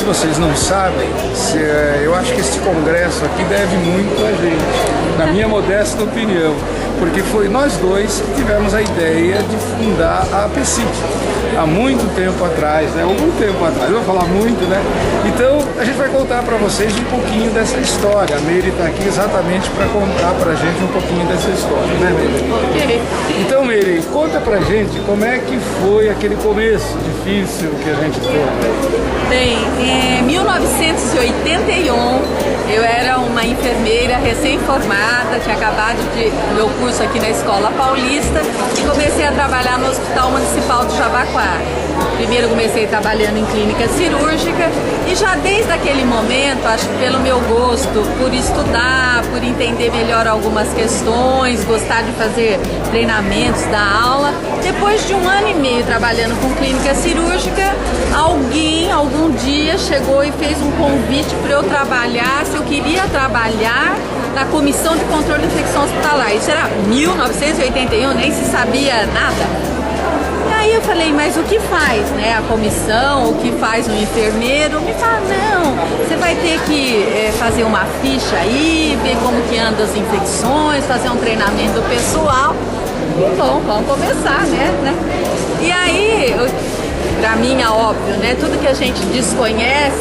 se vocês não sabem, eu acho que esse congresso aqui deve muito a gente, na minha modesta opinião, porque foi nós dois que tivemos a ideia de fundar a APCIT há muito tempo atrás, né? Algum tempo atrás, eu vou falar muito, né? Então a gente vai contar para vocês um pouquinho dessa história. A Meire está aqui exatamente para contar para a gente um pouquinho dessa história, né, Meire? Ok. Então, Meire, conta pra gente como é que foi aquele começo difícil que a gente teve. Bem, em 1981 eu era uma enfermeira recém-formada, tinha acabado de meu curso aqui na Escola Paulista e comecei a trabalhar no Hospital Municipal do Jabaquara. Primeiro comecei trabalhando em clínica cirúrgica e já desde aquele momento, acho que pelo meu gosto por estudar, por entender melhor algumas questões, gostar de fazer treinamentos da aula, depois de 1 ano e meio trabalhando com clínica cirúrgica, alguém algum dia chegou e fez um convite para eu trabalhar, se eu queria trabalhar na Comissão de Controle de Infecção Hospitalar. Isso era 1981, nem se sabia nada. Aí eu falei, mas o que faz, né, a comissão, o que faz um enfermeiro? Me fala, não, você vai ter que fazer uma ficha aí, ver como que andam as infecções, fazer um treinamento pessoal. Bom, vamos começar, né? E aí, pra mim é óbvio, né, tudo que a gente desconhece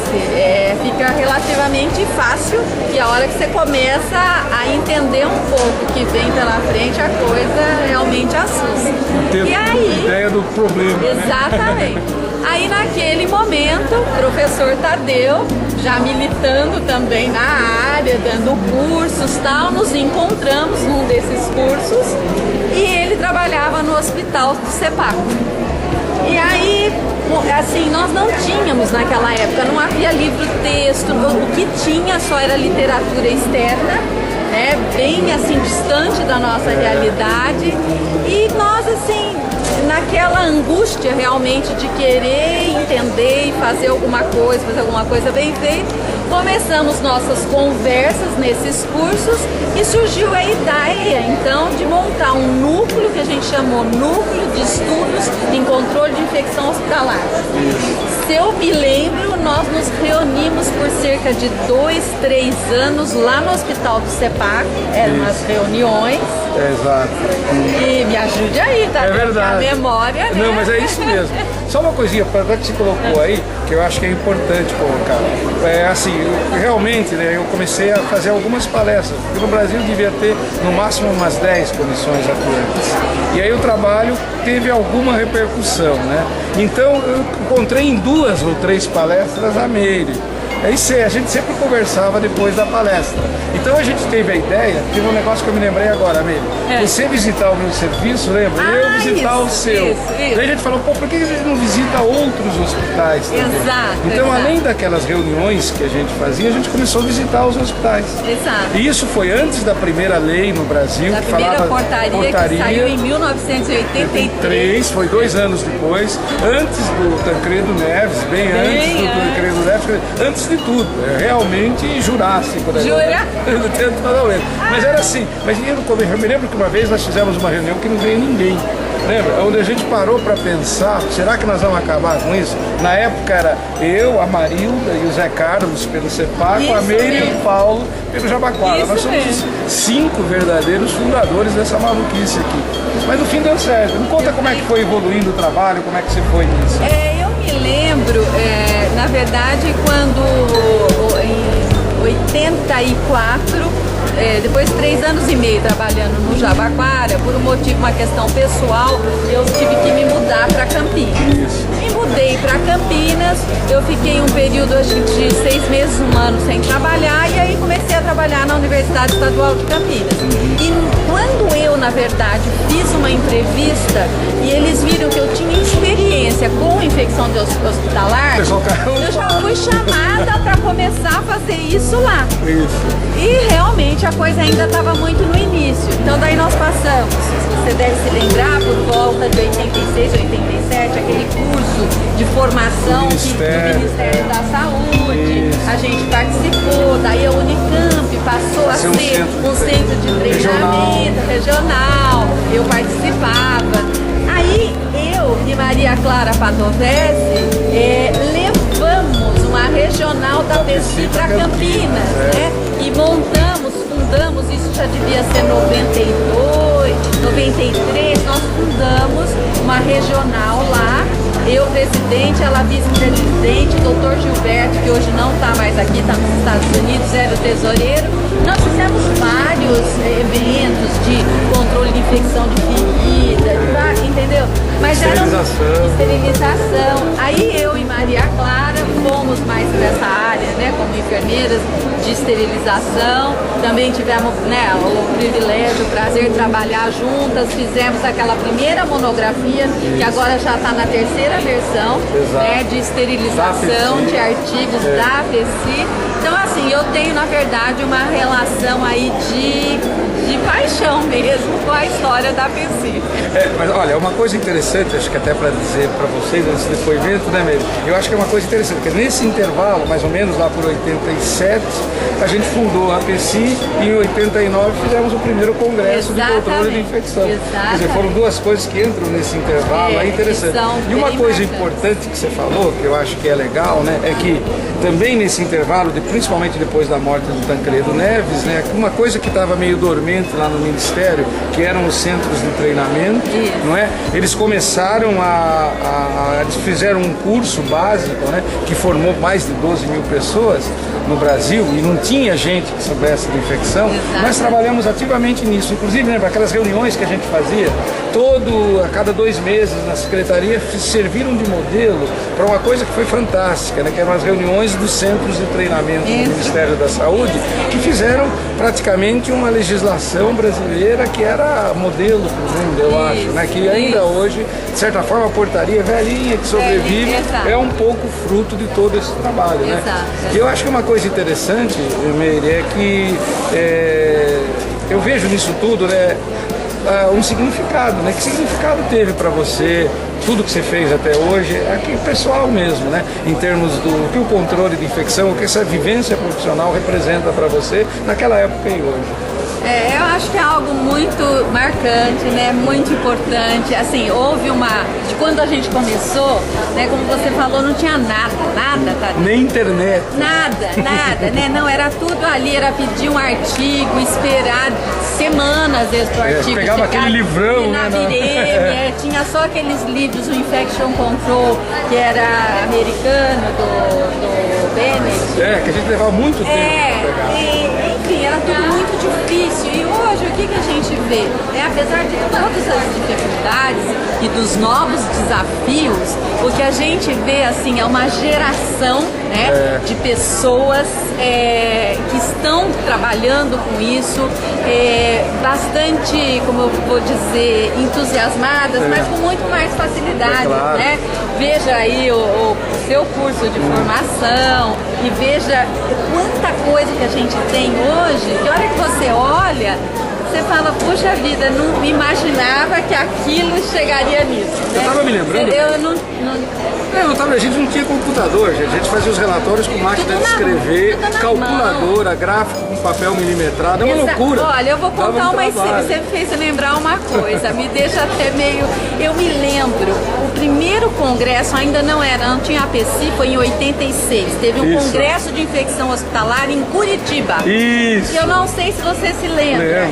fica relativamente fácil e a hora que você começa a entender um pouco o que vem pela frente, a coisa realmente assusta. E aí, ideia do problema. Exatamente. Né? Aí naquele momento, o professor Tadeu, já militando também na área, dando cursos e tal, nos encontramos num desses cursos e ele trabalhava no hospital do CEPAC. E aí, assim, nós não tínhamos naquela época, não havia livro-texto, o que tinha só era literatura externa, né, bem assim, distante da nossa realidade. E nós, assim, naquela angústia realmente de querer entender e fazer alguma coisa bem feita, começamos nossas conversas nesses cursos e surgiu a ideia, então, de montar um núcleo que a gente chamou Núcleo de Estudos em Controle de Infecção Hospitalar. Se eu me lembro, nós nos reunimos por cerca de 2, 3 anos lá no Hospital do CEPAC, eram as reuniões. Exato. E me ajude aí, tá? É verdade. A memória, né? Não, mas é isso mesmo. Só uma coisinha, para que você colocou aí, que eu acho que é importante colocar. Assim, realmente, né, eu comecei a fazer algumas palestras, porque no Brasil devia ter no máximo umas 10 comissões atuantes. E aí o trabalho teve alguma repercussão, né? Então eu encontrei em 2 ou 3 palestras a Meire. Aí a gente sempre conversava depois da palestra. Então a gente teve a ideia, teve um negócio que eu me lembrei agora, Meire. Você visitar o meu serviço, lembra? Eu visitar o seu. Daí a gente falou, pô, por que a gente não visita outros hospitais também? Exato. Então, além daquelas reuniões que a gente fazia, a gente começou a visitar os hospitais. Exato. E isso foi antes da primeira lei no Brasil, da que primeira falava portaria que saiu em 1983. Foi 2 anos depois, antes do Tancredo Neves, bem antes do Tancredo Neves, antes de tudo, realmente jurássico. Né? Jura? Mas era assim, eu me lembro que uma vez nós fizemos uma reunião que não veio ninguém. Lembra? Onde a gente parou para pensar, será que nós vamos acabar com isso? Na época era eu, a Marilda e o Zé Carlos pelo CEPAC, a Meire e o Paulo pelo Jabaquara. Nós somos os 5 verdadeiros fundadores dessa maluquice aqui. Mas no fim deu certo. Me conta como é que foi evoluindo o trabalho, como é que você foi nisso. Eu me lembro, na verdade, quando em 84, depois de 3 anos e meio trabalhando no Jabaquara, por um motivo, uma questão pessoal, eu tive que me mudar para Campinas. Me mudei para Campinas, eu fiquei um período acho que de 6 meses, 1 ano sem trabalhar, e aí comecei a trabalhar na Universidade Estadual de Campinas. E quando eu, na verdade, fiz uma entrevista e eles viram que eu tinha experiência com infecção hospitalar, eu já fui chamada para começar a fazer isso lá. E realmente a coisa ainda estava muito no início. Então daí nós passamos, você deve se lembrar, por volta de 86, 87, aquele curso de formação do Ministério da Saúde. A gente participou, daí a Unicamp passou a ser um centro de treinamento regional. Eu participava. Aí eu e Maria Clara Padovese levamos uma região APECI para Campinas, né? E fundamos, isso já devia ser 92, 93, nós fundamos uma regional lá. Eu, presidente, ela vice-presidente, doutor Gilberto, que hoje não está mais aqui, está nos Estados Unidos, era o tesoureiro. Nós fizemos vários eventos de controle de infecção de ferida, entendeu? Mas era esterilização. Aí eu e Maria Clara fomos mais para essa área, né, como enfermeiras de esterilização. Também tivemos, né, o privilégio, o prazer de trabalhar juntas. Fizemos aquela primeira monografia, que agora já está na terceira versão, né, de esterilização de artigos da APECI. Então, assim, eu tenho, na verdade, uma relação aí de paixão mesmo com a história da APECI. Mas olha, uma coisa interessante, acho que até para dizer para vocês nesse depoimento, né, Meire? Eu acho que é uma coisa interessante, porque nesse intervalo, mais ou menos lá por 87, a gente fundou a APECI e em 89 fizemos o primeiro congresso de controle de infecção. Quer dizer, foram duas coisas que entram nesse intervalo, é interessante. E uma coisa importante que você falou, que eu acho que é legal, né, é que também nesse intervalo, principalmente depois da morte do Tancredo Neves, né, uma coisa que estava meio dormente lá no Ministério, que eram os centros de treinamento, não é? Eles começaram eles fizeram um curso básico, né, que formou mais de 12 mil pessoas no Brasil e não tinha gente que soubesse de infecção. Nós trabalhamos ativamente nisso, inclusive, lembra aquelas reuniões que a gente fazia a cada 2 meses na secretaria, serviram de modelo para uma coisa que foi fantástica, né, que eram as reuniões dos centros de treinamento do Ministério da Saúde, que fizeram praticamente uma legislação brasileira que era modelo para o mundo, eu acho, né, que ainda hoje, de certa forma, a portaria velhinha que sobrevive é um pouco fruto de todo esse trabalho, né? E eu acho que uma coisa interessante, Meire, é que eu vejo nisso tudo, né, um significado, né? Que significado teve para você tudo que você fez até hoje, aqui pessoal mesmo, né? Em termos do que o controle de infecção, o que essa vivência profissional representa para você naquela época e hoje. Eu acho que é algo muito marcante, né? Muito importante. Assim, houve de quando a gente começou, né? Como você falou, não tinha nada, tá? Nem internet. Nada, né? Não, era tudo ali, era pedir um artigo, esperar semanas às vezes pro artigo. Pegava aquele livrão, na Vireme, tinha só aqueles livros, o Infection Control, que era americano, do Bennett. Que a gente levava muito tempo pra pegar. Enfim, era tudo muito difícil. E hoje, o que a gente vê? Apesar de todas as dificuldades e dos novos desafios, o que a gente vê, assim, é uma geração, né, de pessoas que estão trabalhando com isso, bastante, como eu vou dizer, entusiasmadas, mas com muito mais facilidade, né? Veja aí o seu curso de formação e veja quanta coisa que a gente tem hoje, que a hora que você olha, você fala, puxa vida, não imaginava que aquilo chegaria nisso. Eu tava me lembrando. A gente não tinha computador, gente. A gente fazia os relatórios com máquina de escrever, calculadora, gráfico com papel milimetrado, é uma loucura. Olha, eu vou contar você me fez lembrar uma coisa, me deixa até meio... Eu me lembro, o primeiro congresso ainda não tinha APECI, foi em 86, teve um congresso de infecção hospitalar em Curitiba. Isso. Eu não sei se você se lembra.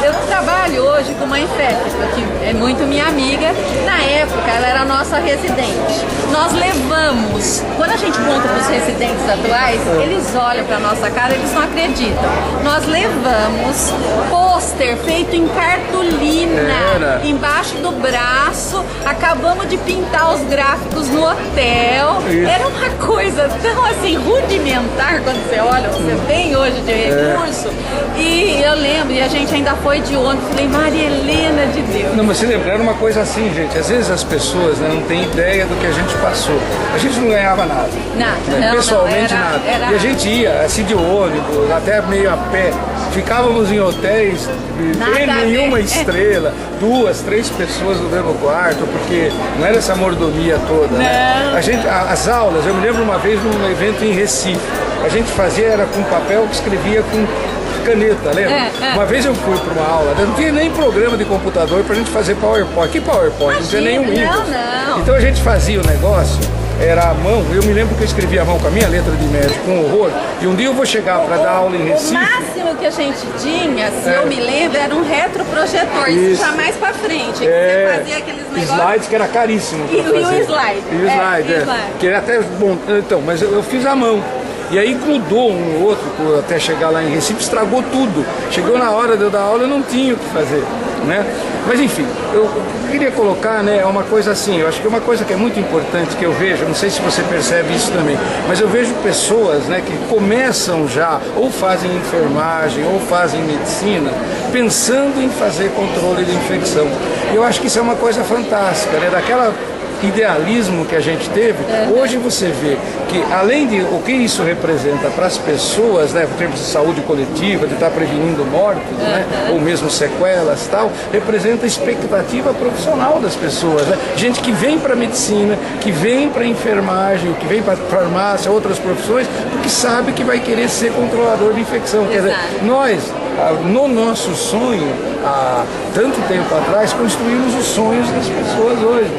Eu trabalho hoje com uma infecta, que é muito minha amiga, na época ela era nossa residente. Nós levamos, quando a gente conta para os residentes atuais, eles olham para nossa cara, eles não acreditam. Nós levamos pôster feito em cartolina, embaixo do braço, acabamos de pintar os gráficos no hotel. Era uma coisa tão assim, rudimentar quando você olha, você tem hoje de recurso. E eu lembro, e a gente ainda foi de ônibus, falei, Maria Helena de Deus. Não, mas se lembrando uma coisa assim, gente, às vezes as pessoas, né, não têm ideia do que a gente passou. A gente não ganhava nada. Nada. Pessoalmente nada. E a gente ia, assim, de ônibus, até meio a pé. Ficávamos em hotéis sem nenhuma estrela, 2, 3 pessoas no mesmo quarto, porque não era essa mordomia toda, né? As aulas, eu me lembro uma vez num evento em Recife, a gente fazia, era com papel que escrevia com caneta, lembra? Uma vez eu fui para uma aula, não tinha nem programa de computador para a gente fazer PowerPoint. Que PowerPoint? Não tinha nenhum Windows. Não. Então a gente fazia o negócio era à mão. Eu me lembro que eu escrevia à mão com a minha letra de médico, com horror. E um dia eu vou chegar para dar aula em Recife. O máximo que a gente tinha, se eu me lembro, era um retroprojetor. Isso já mais para frente. Você fazia aqueles negócios. Slides que era caríssimo. E o slide. E o slide, que era até bom. Então, mas eu fiz à mão. E aí grudou um outro, até chegar lá em Recife, estragou tudo. Chegou na hora de eu dar aula, eu não tinha o que fazer, né? Mas enfim, eu queria colocar, né, uma coisa assim, eu acho que uma coisa que é muito importante que eu vejo, não sei se você percebe isso também, mas eu vejo pessoas, né, que começam já, ou fazem enfermagem, ou fazem medicina, pensando em fazer controle de infecção. Eu acho que isso é uma coisa fantástica, né? Daquela idealismo que a gente teve, hoje você vê que além de o que isso representa para as pessoas, né, em termos de saúde coletiva, de estar prevenindo mortes, né, ou mesmo sequelas tal, representa a expectativa profissional das pessoas, né? Gente que vem para a medicina, que vem para a enfermagem, que vem para a farmácia, outras profissões, porque sabe que vai querer ser controlador de infecção. Quer dizer, nós, no nosso sonho, há tanto tempo atrás, construímos os sonhos das pessoas hoje.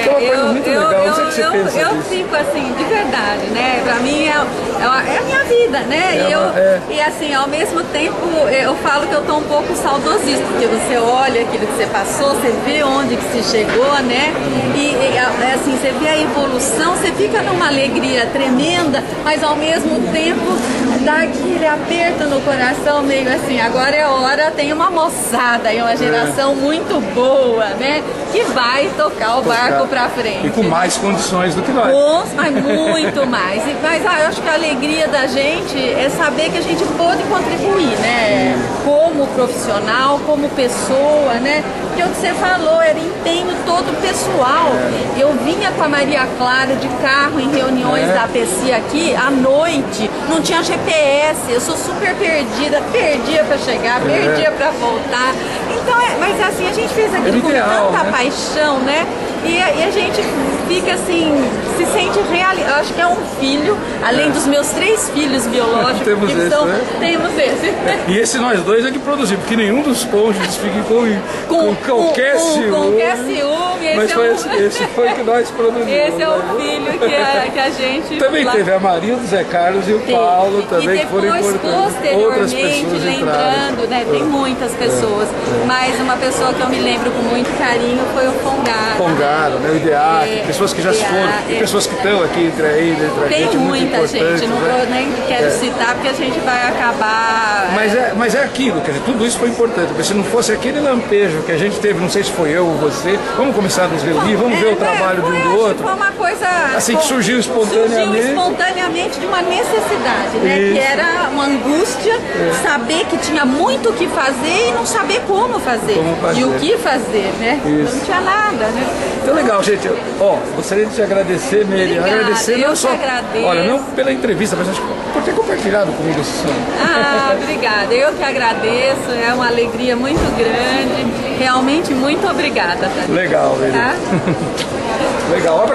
Então é uma coisa muito legal. Não sei o que você pensa disso. Fico assim, de verdade, né? Pra mim é a minha vida, né? E assim, ao mesmo tempo, eu falo que eu tô um pouco saudosista, porque você olha aquilo que você passou, você vê onde que você chegou, né? E assim, você vê a evolução, você fica numa alegria tremenda, mas ao mesmo tempo dá aquele aperto no coração, meio assim, agora é hora, tem uma moçada e uma geração muito boa, né? Que vai tocar o barco pra frente. E com mais condições do que nós. Mas muito mais. Mas eu acho que a alegria da gente é saber que a gente pode contribuir, né? Como profissional, como pessoa, né? Porque o que você falou era empenho todo pessoal. Eu vinha com a Maria Clara de carro em reuniões da APC aqui à noite, não tinha GPS, eu sou super perdida, perdia para chegar, perdia para voltar. Então, mas assim, a gente fez aquilo com tanta paixão, né? E a gente fica assim, se sente realizado. Eu acho que é um filho, além dos meus 3 filhos biológicos. Temos que esse, são, né? Temos esse. E esse nós dois é que produzimos, porque nenhum dos cônjuges fica com qualquer ciúme. Com qualquer ciúme. Mas esse foi que nós produzimos. Esse é o filho que a gente... Também teve a Maria, o Zé Carlos e o Paulo também, que foram importantes. Outras pessoas lembrando, né? Tem muitas pessoas, mas uma pessoa que eu me lembro com muito carinho foi o Fongaro. Né? O IDEAC, pessoas que já se foram, e pessoas que estão aqui entre a gente. Tem muita gente, não vou nem quero citar porque a gente vai acabar... Mas é aquilo, quer dizer, tudo isso foi importante, porque se não fosse aquele lampejo que a gente teve, não sei se foi eu ou você, vamos começar a nos reunir, vamos ver o trabalho de um do outro. Foi uma coisa... Assim que surgiu espontaneamente. Surgiu espontaneamente de uma necessidade, né? Que era uma angústia, saber que tinha muito o que fazer e não saber como fazer. E o que fazer, né? Não tinha nada, né? Então legal, gente. Gostaria de te agradecer, Mary. Agradecer não só, olha, não pela entrevista, mas acho que por ter compartilhado comigo esse sonho. Obrigada. Eu que agradeço. É uma alegria muito grande. Realmente muito obrigada. Legal, Mary. Tá? Legal.